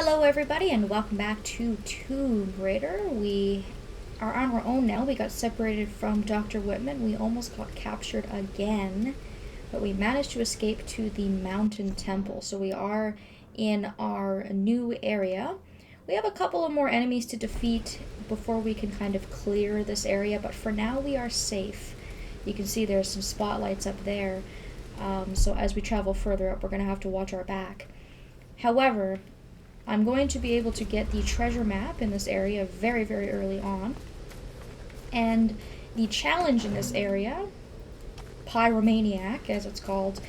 Hello everybody and welcome back to Tomb Raider. We are on our own now. We got separated from Dr. Whitman. We almost got captured again, but we managed to escape to the mountain temple. So we are in our new area. We have a couple of more enemies to defeat before we can kind of clear this area, but for now we are safe. You can see there's some spotlights up there. So as we travel further up, we're going to have to watch our back. However, I'm going to be able to get the treasure map in this area very, very early on. And the challenge in this area, Pyromaniac as it's called,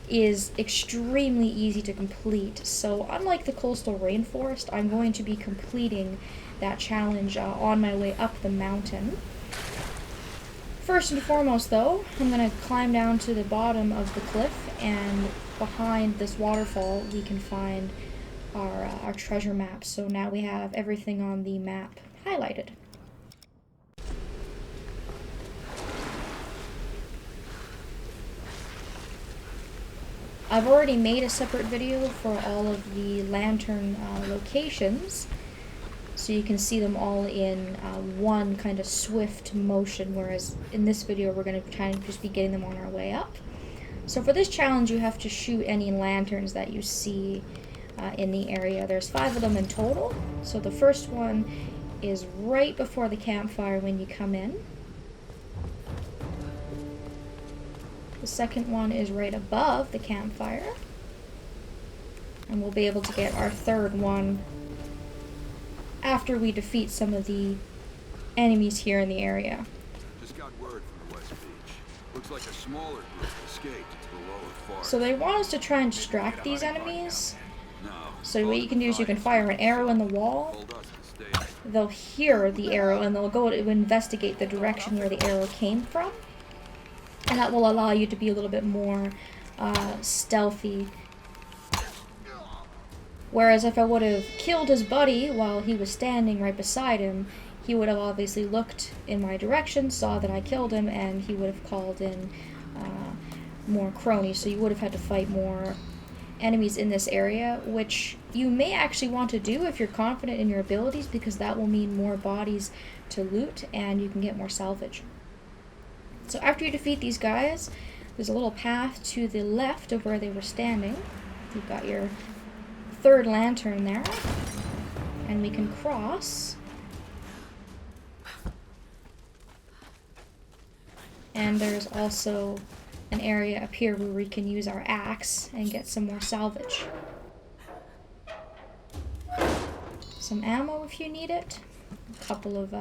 is extremely easy to complete. So unlike the coastal rainforest, I'm going to be completing that challenge on my way up the mountain. First and foremost though, I'm going to climb down to the bottom of the cliff, and behind this waterfall we can find our treasure map. So now we have everything on the map highlighted. I've already made a separate video for all of the lantern locations, so you can see them all in one kind of swift motion, whereas in this video we're going to kind of just be getting them on our way up. So for this challenge you have to shoot any lanterns that you see in the area. There's 5 of them in total. So the first one is right before the campfire when you come in. The second one is right above the campfire. And we'll be able to get our third one after we defeat some of the enemies here in the area. Just got word from the West Beach. Looks like a smaller group escaped to the lower forest. So they want us to try and distract these enemies. So what you can do is you can fire an arrow in the wall. They'll hear the arrow and they'll go to investigate the direction where the arrow came from. And that will allow you to be a little bit more stealthy. Whereas if I would have killed his buddy while he was standing right beside him, he would have obviously looked in my direction, saw that I killed him, and he would have called in more cronies. So you would have had to fight more enemies in this area, which you may actually want to do if you're confident in your abilities, because that will mean more bodies to loot and you can get more salvage. So after you defeat these guys, there's a little path to the left of where they were standing. You've got your third lantern there, and we can cross. And there's also an area up here where we can use our axe and get some more salvage. Some ammo if you need it. A couple of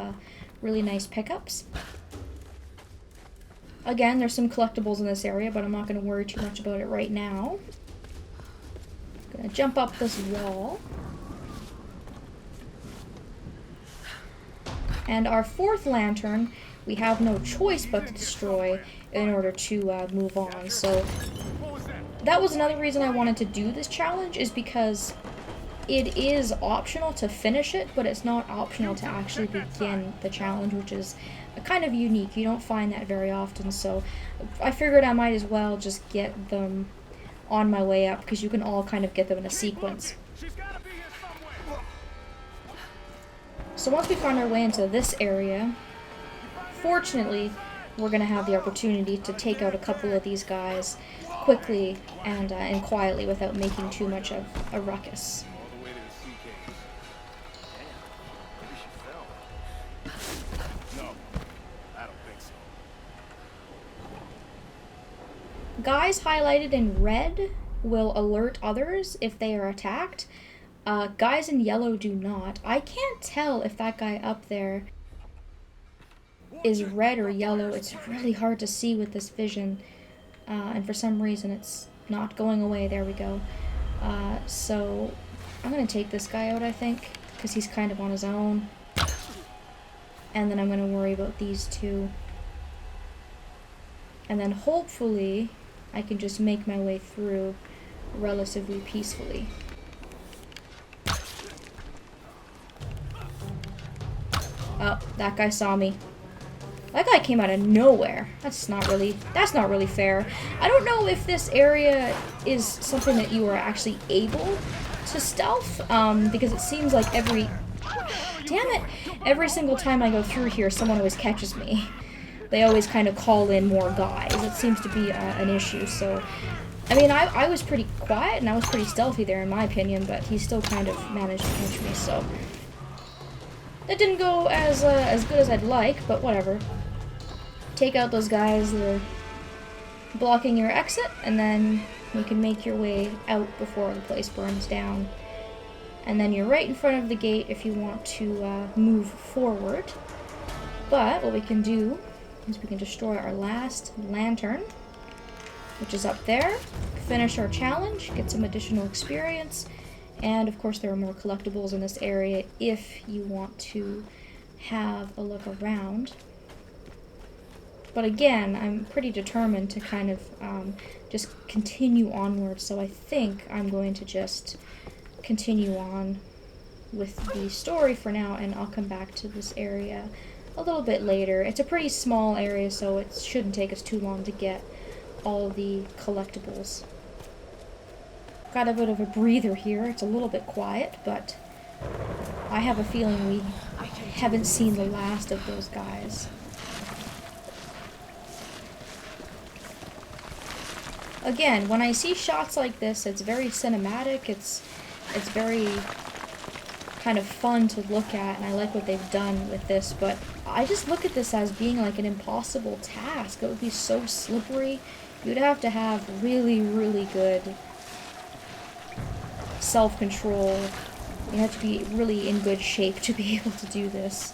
really nice pickups. Again, there's some collectibles in this area, but I'm not going to worry too much about it right now. I'm going to jump up this wall. And our fourth lantern, we have no choice but to destroy in order to move on. So that was another reason I wanted to do this challenge, is because it is optional to finish it, but it's not optional to actually begin the challenge, which is kind of unique. You don't find that very often, so I figured I might as well just get them on my way up, because you can all kind of get them in a sequence. So once we find our way into this area, fortunately, we're going to have the opportunity to take out a couple of these guys quickly and quietly without making too much of a ruckus. Guys highlighted in red will alert others if they are attacked. Guys in yellow do not. I can't tell if that guy up there is red or yellow. It's really hard to see with this vision, and for some reason it's not going away. There we go. So I'm gonna take this guy out, I think, because he's kind of on his own, and then I'm gonna worry about these two, and then hopefully I can just make my way through relatively peacefully. Oh, that guy saw me. That guy came out of nowhere. That's not really fair. I don't know if this area is something that you are actually able to stealth, because it seems like every single time I go through here, someone always catches me. They always kind of call in more guys. It seems to be an issue, so... I mean, I was pretty quiet, and I was pretty stealthy there, in my opinion, but he still kind of managed to catch me, so... That didn't go as good as I'd like, but whatever. Take out those guys that are blocking your exit, and then you can make your way out before the place burns down. And then you're right in front of the gate if you want to move forward. But what we can do is we can destroy our last lantern, which is up there, finish our challenge, get some additional experience, and of course there are more collectibles in this area if you want to have a look around. But again, I'm pretty determined to kind of just continue onward, so I think I'm going to just continue on with the story for now, and I'll come back to this area a little bit later. It's a pretty small area, so it shouldn't take us too long to get all the collectibles. Got a bit of a breather here. It's a little bit quiet, but I have a feeling we haven't seen the last of those guys. Again, when I see shots like this, it's very cinematic. It's very kind of fun to look at, and I like what they've done with this, but I just look at this as being like an impossible task. It would be so slippery. You'd have to have really, really good self-control. You have to be really in good shape to be able to do this.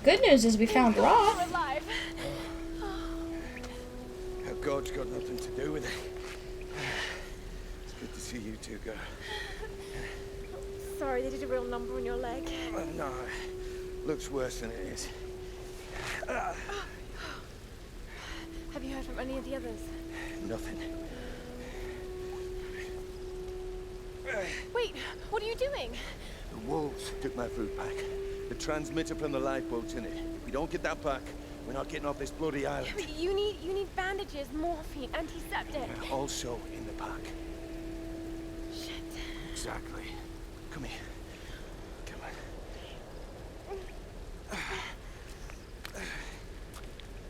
Good news is we found Roth. God's got nothing to do with it. It's good to see you two go. Sorry, they did a real number on your leg. No, looks worse than it is. Have you heard from any of the others? Nothing. Wait, what are you doing? The wolves took my food pack. The transmitter from the lifeboat's in it. If we don't get that back, we're not getting off this bloody island. But you need bandages, morphine, antiseptic. Also in the pack. Shit. Exactly. Come here. Come on.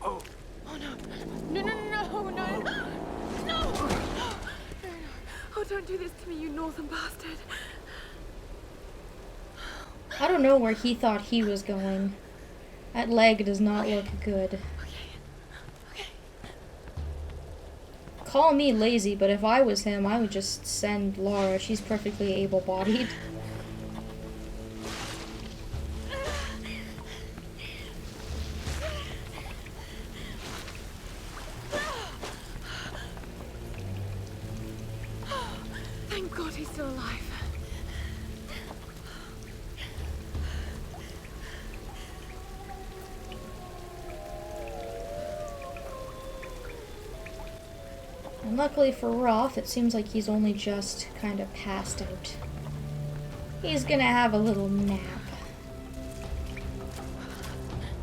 Oh. Oh no. No. Oh, don't do this to me, you northern bastard. I don't know where he thought he was going. That leg does not look good. Okay. Call me lazy, but if I was him, I would just send Laura. She's perfectly able-bodied. Thank God he's still alive. And luckily for Roth, it seems like he's only just kind of passed out. He's gonna have a little nap.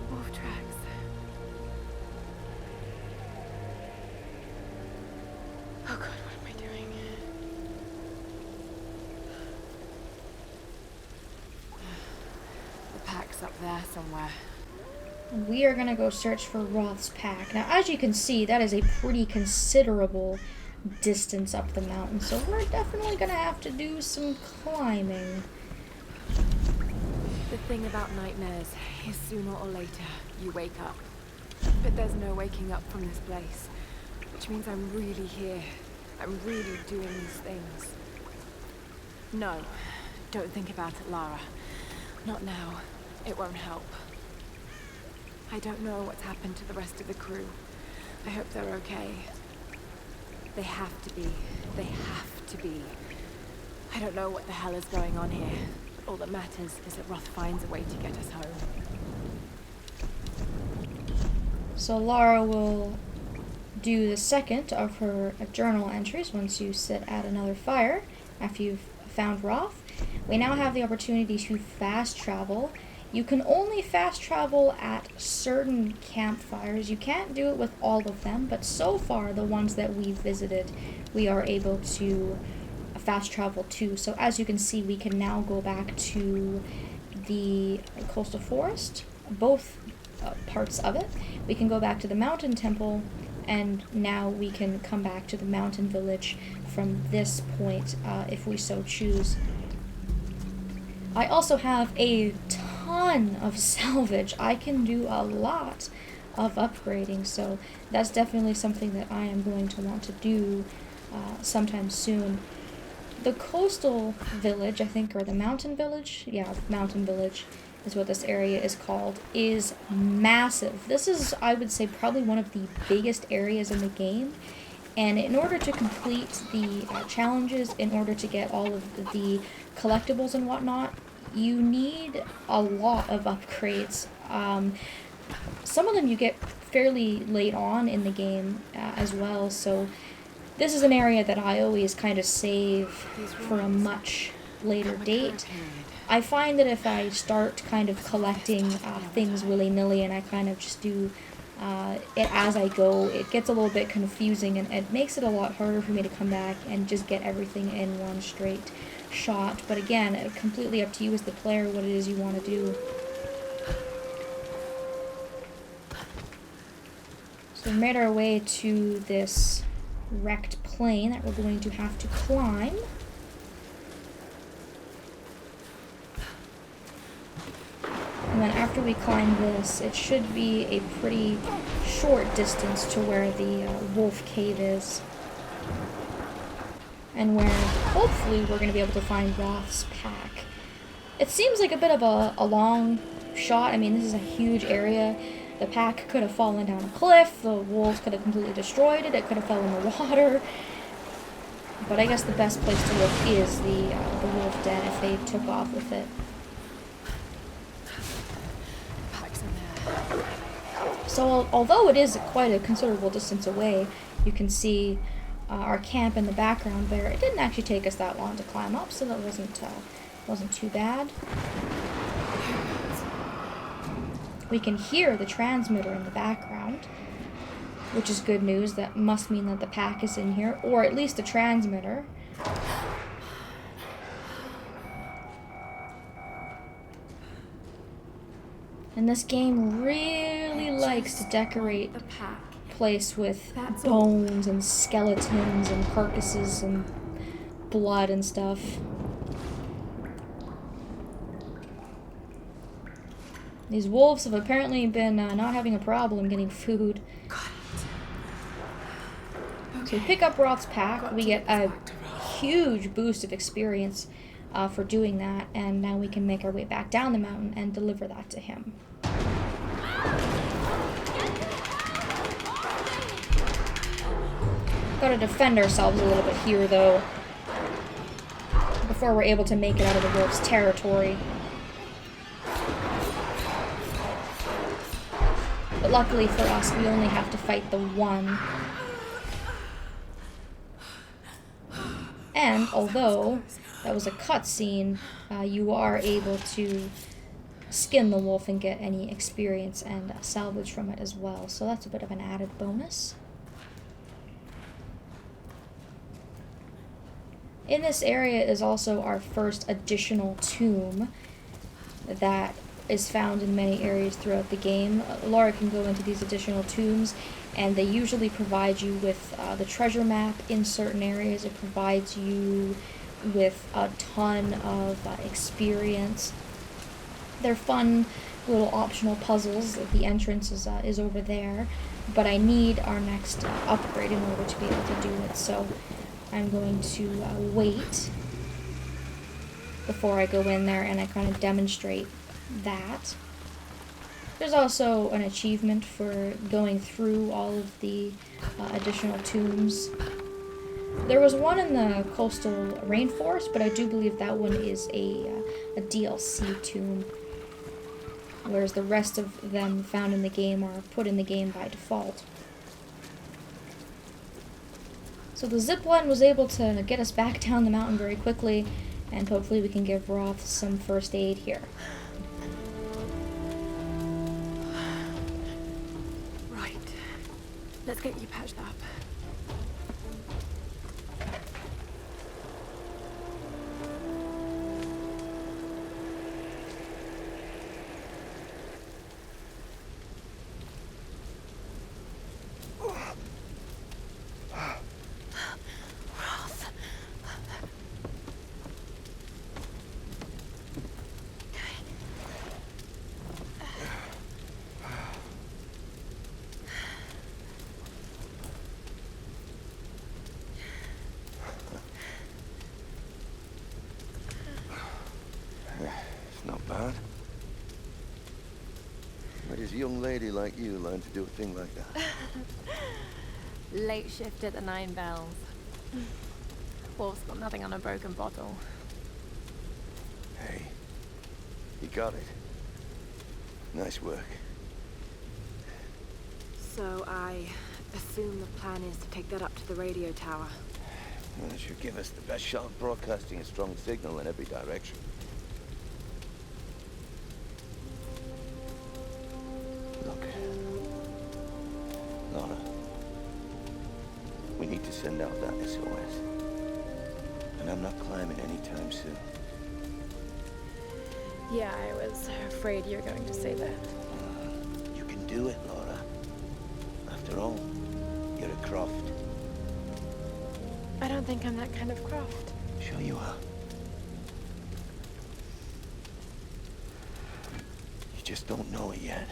Wolf tracks. Oh God, what am I doing? The pack's up there somewhere. And we are gonna go search for Roth's pack. Now, as you can see, that is a pretty considerable distance up the mountain, so we're definitely gonna have to do some climbing. The thing about nightmares is sooner or later you wake up. But there's no waking up from this place, which means I'm really here. I'm really doing these things. No, don't think about it, Lara. Not now. It won't help. I don't know what's happened to the rest of the crew. I hope they're okay. They have to be. They have to be. I don't know what the hell is going on here, but all that matters is that Roth finds a way to get us home. So Lara will do the second of her journal entries once you sit at another fire after you've found Roth. We now have the opportunity to fast travel. You can only fast travel at certain campfires. You can't do it with all of them, but so far the ones that we've visited, we are able to fast travel to. So as you can see, we can now go back to the coastal forest, both parts of it. We can go back to the mountain temple, and now we can come back to the mountain village from this point if we so choose. I also have a ton of salvage. I can do a lot of upgrading, so that's definitely something that I am going to want to do sometime soon. The coastal village, I think, or the mountain village, yeah, mountain village is what this area is called, is massive. This is, I would say, probably one of the biggest areas in the game. And in order to complete the challenges, in order to get all of the collectibles and whatnot, you need a lot of upgrades. Some of them you get fairly late on in the game as well, so this is an area that I always kind of save for a much later date. I find that if I start kind of collecting things willy-nilly and I kind of just do it as I go, it gets a little bit confusing, and it makes it a lot harder for me to come back and just get everything in one straight shot. But again, it's completely up to you as the player what it is you want to do. So we made our way to this wrecked plane that we're going to have to climb. And then after we climb this, it should be a pretty short distance to where the wolf cave is. And where, hopefully, we're going to be able to find Roth's pack. It seems like a bit of a long shot. I mean, this is a huge area. The pack could have fallen down a cliff. The wolves could have completely destroyed it. It could have fell in the water. But I guess the best place to look is the wolf den if they took off with it. So although it is quite a considerable distance away, you can see our camp in the background there. It didn't actually take us that long to climb up, so that wasn't too bad. We can hear the transmitter in the background, which is good news. That must mean that the pack is in here, or at least the transmitter. And this game really likes to decorate the place with bones and skeletons and carcasses and blood and stuff. These wolves have apparently been not having a problem getting food. So we pick up Roth's pack, we get a huge boost of experience for doing that, and now we can make our way back down the mountain and deliver that to him. Gotta defend ourselves a little bit here, though, before we're able to make it out of the wolf's territory. But luckily for us, we only have to fight the one. And although that was a cutscene, you are able to skin the wolf and get any experience and salvage from it as well. So that's a bit of an added bonus. In this area is also our first additional tomb that is found in many areas throughout the game. Laura can go into these additional tombs, and they usually provide you with the treasure map in certain areas. It provides you with a ton of experience. They're fun little optional puzzles. The entrance is over there, but I need our next upgrade in order to be able to do it, so I'm going to wait before I go in there and I kind of demonstrate that. There's also an achievement for going through all of the additional tombs. There was one in the coastal rainforest, but I do believe that one is a DLC tomb, whereas the rest of them found in the game are put in the game by default. So the zipline was able to get us back down the mountain very quickly, and hopefully we can give Roth some first aid here. Right. Let's get you patched up. It's not bad. Where does a young lady like you learn to do a thing like that? Late shift at the 9 Bells. Wolf's got nothing on a broken bottle. Hey, you got it. Nice work. So I assume the plan is to take that up to the radio tower. Well, it should give us the best shot of broadcasting a strong signal in every direction. Look, Laura, we need to send out that SOS. And I'm not climbing anytime soon. Yeah, I was afraid you were going to say that. You can do it, Laura. After all, you're a Croft. I don't think I'm that kind of Croft. Sure you are. You just don't know it yet.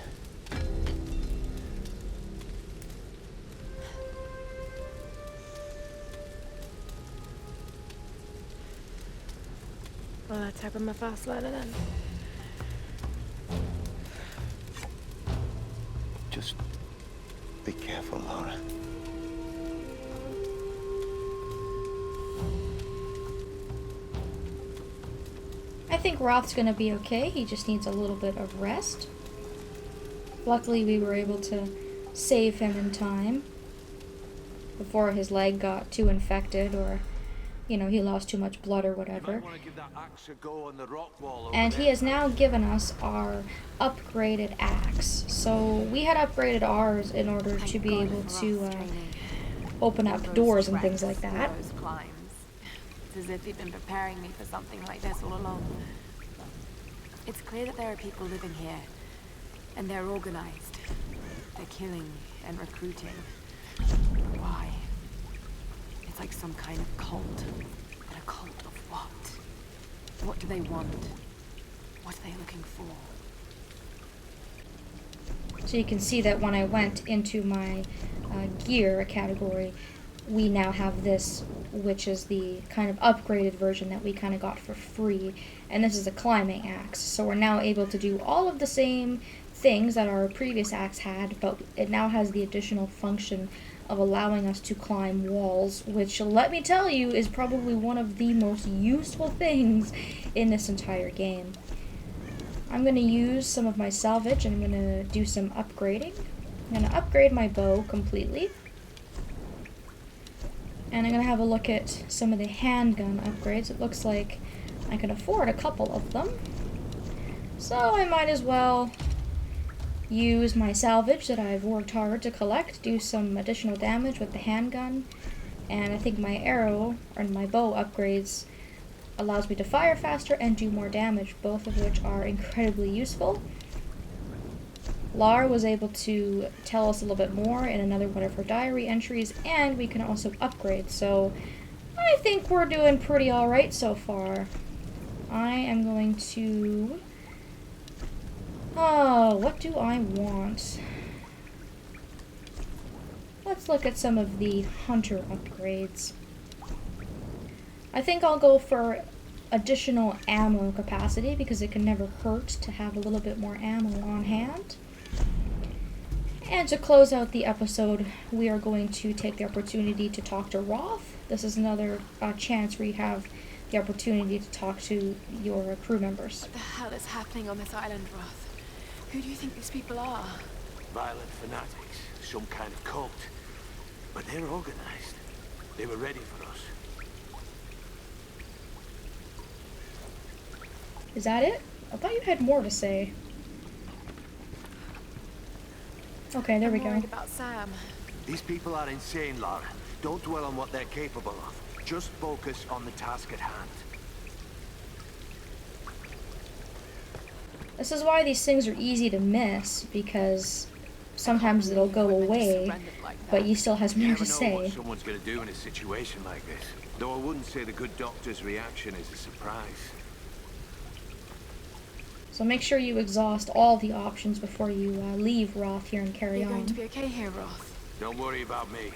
Well, let's hope I'm a fast learner then. Just be careful, Laura. I think Roth's gonna be okay. He just needs a little bit of rest. Luckily, we were able to save him in time before his leg got too infected or, you know, he lost too much blood or whatever. And he has now given us our upgraded axe. So we had upgraded ours in order to be able to open up doors and things like that. It's as if he'd been preparing me for something like this all along. It's clear that there are people living here, and they're organized. They're killing and recruiting. Why? It's like some kind of cult. But a cult of what? What do they want? What are they looking for? So you can see that when I went into my gear category, we now have this, which is the kind of upgraded version that we kind of got for free. And this is a climbing axe. So we're now able to do all of the same things that our previous axe had, but it now has the additional function of allowing us to climb walls, which, let me tell you, is probably one of the most useful things in this entire game. I'm going to use some of my salvage and I'm going to do some upgrading. I'm going to upgrade my bow completely. And I'm going to have a look at some of the handgun upgrades. It looks like I can afford a couple of them. So I might as well use my salvage that I've worked hard to collect, do some additional damage with the handgun. And I think my arrow, or my bow upgrades, allows me to fire faster and do more damage, both of which are incredibly useful. Lara was able to tell us a little bit more in another one of her diary entries, and we can also upgrade, so I think we're doing pretty alright so far. I am going to... Oh, what do I want? Let's look at some of the hunter upgrades. I think I'll go for additional ammo capacity, because it can never hurt to have a little bit more ammo on hand. And to close out the episode, we are going to take the opportunity to talk to Roth. This is another chance where you have the opportunity to talk to your crew members. What the hell is happening on this island, Roth? Who do you think these people are? Violent fanatics, some kind of cult. But they're organized. They were ready for us. Is that it? I thought you had more to say. Okay, there we I'm go. worried about Sam. These people are insane, Lara. Don't dwell on what they're capable of. Just focus on the task at hand. This is why these things are easy to miss, because sometimes it'll go away, but he still has You more never to know say. what someone's going to do in a situation like this. Though I wouldn't say the good doctor's reaction is a surprise. So make sure you exhaust all the options before you leave Roth here and carry You're going to on. be okay here, Roth. Don't worry about me.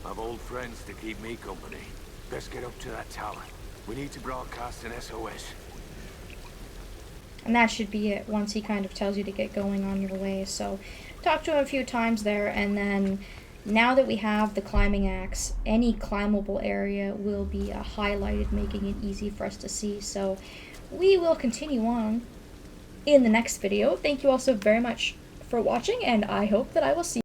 I've old friends to keep me company. Let's get up to that tower. We need to broadcast an SOS. And that should be it once he kind of tells you to get going on your way. So talk to him a few times there, and then now that we have the climbing axe, any climbable area will be highlighted, making it easy for us to see. So we will continue on in the next video. Thank you all so very much for watching, and I hope that I will see you